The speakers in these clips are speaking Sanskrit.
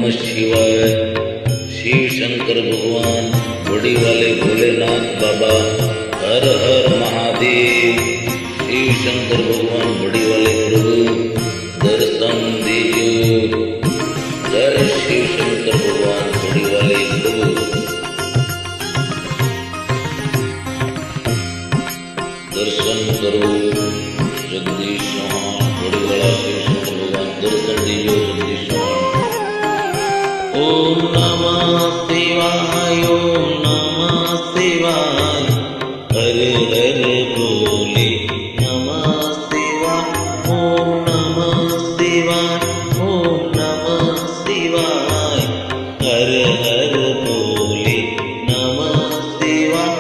नमः शिवाय। शिव शंकर भगवान बड़ी वाले भोलेनाथ बाबा हर हर महादेव। शिव शंकर भगवान बड़ी वाले प्रभु दर्शन दीजिए। जय शिव शंकर भगवान बड़ी वाले प्रभु। दर्शन करो जगदीश बड़ी वाला शिव शंकर भगवान दर्शन दीजिए जगदीश। ओम नमः शिवाय ओम नमः शिवाय हर हर बोले नमः शिवाय। ओम नमः शिवाय ओम नमः शिवाय हर हर बोले नमः शिवाय।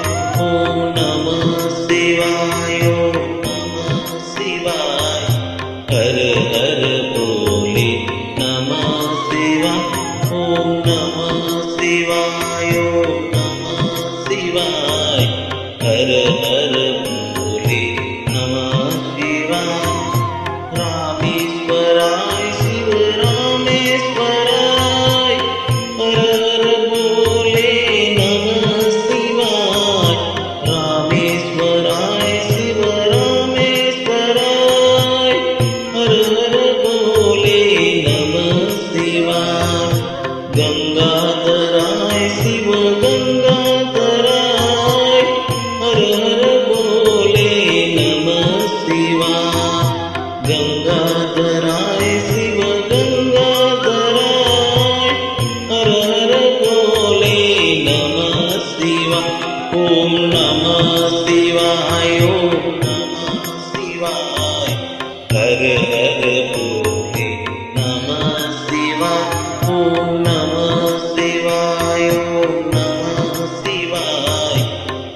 ओम नमः शिवाय ओम नमः शिवाय हर हर बोले नमः शिवाय। ओम नमः शिवाय ओम नमः शिवाय हर हर बोले नमः शिवाय। रामेश्वराय शिव रामेश्वराय हर हर बोले नमः शिवाय। रामेश्वराय शिव रामेश्वराय हर हर बोले नमः शिवाय। गंगाधराय शिव गंगाधराय हर हर बोले नमः शिवाय। गंगाधराय शिव गंगाधराय हर हर बोले नमः शिवाय। ओम नमः शिवाय ओम नमः शिवाय हर हर बोले नमः शिवाय। ओम नमः शिवाय ओम नमः शिवाय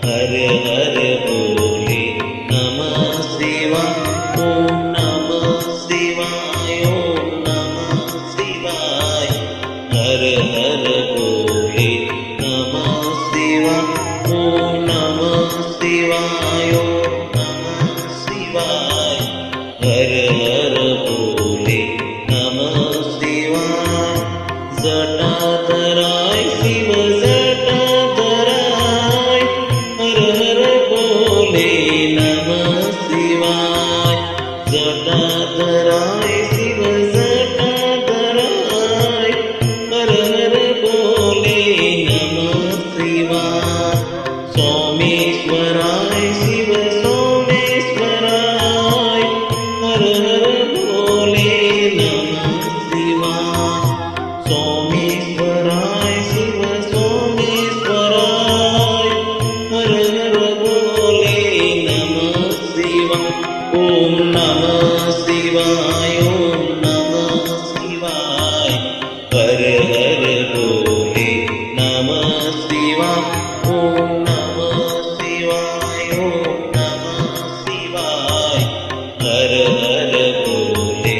हर हर बोले नमः शिवाय। ओम नमः शिवाय ओम नमः शिवाय हर हर बोले नमः शिवाय। ओम नमः शिवाय ओम नमः शिवाय हर हर बोले नमः शिवाय। जटाधराय शिव जटाधराय हर हर बोले नमः शिवाय। जटाधराय शिव जटाधराय हर हर बोले नमः शिवाय। सोमेश्वराय शिव सोमेश्वराय हर हर बोले नमः शिवाय। सोमेश्वराय शिव सोमेश्वराय हर हर बोले नमः शिवाय। ओम नमः शिवाय ओम नमः शिवाय हर हर बोले नमः शिवाय। ओम नमः शिवाय ओम नमः शिवाय हर हर बोले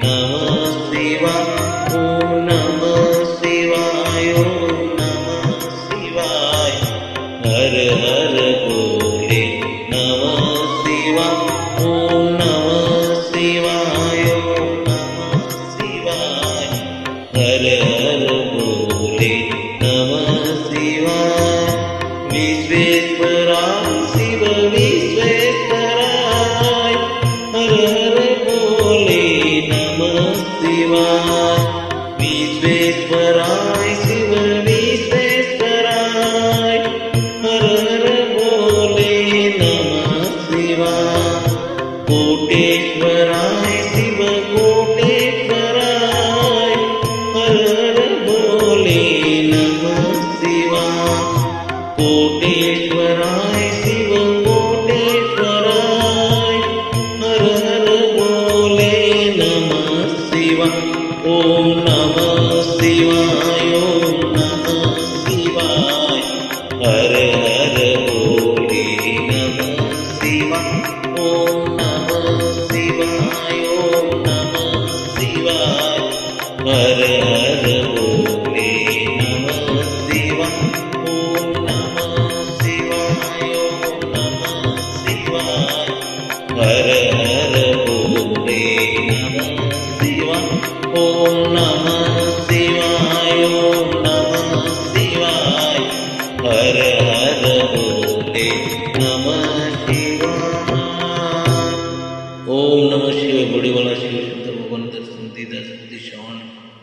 नमः शिवाय। ओम नमः शिवाय ओम नमः शिवाय हर हर बोले नमः शिवाय। ओम नमः शिवाय ओम नमः शिवाय हर हर बोले नमः शिवाय। विश्वेश्वराय शिव विश्वेश्वराय हर हर बोले नमः शिवाय। विश्वेश्वराय शिव विश्वेश्वराय हर हर बोले नमः शिवाय। कोटेश्वराय शिव कोटेश्वराय हर हर बोले नमः शिवाय। कोटेश्वराय शिव कोटेश्वराय हर हर बोले नमः शिवाय। ओम नमः शिवाय ओम नमः शिवाय हर हर बोले नमः शिवाय। ओम नमः शिवाय ओम नमः शिवाय हर हर बोले नमः शिवाय। ओम नमः शिवाय ओम नमः शिवाय हर हर बोले नमः शिवाय। ओम नमः शिवाय नमः शिवाय। ओम नमः शिवाय। बड़ी वाला शिव शंकर भगवान दर्शन दीदा शक्ति श्रवण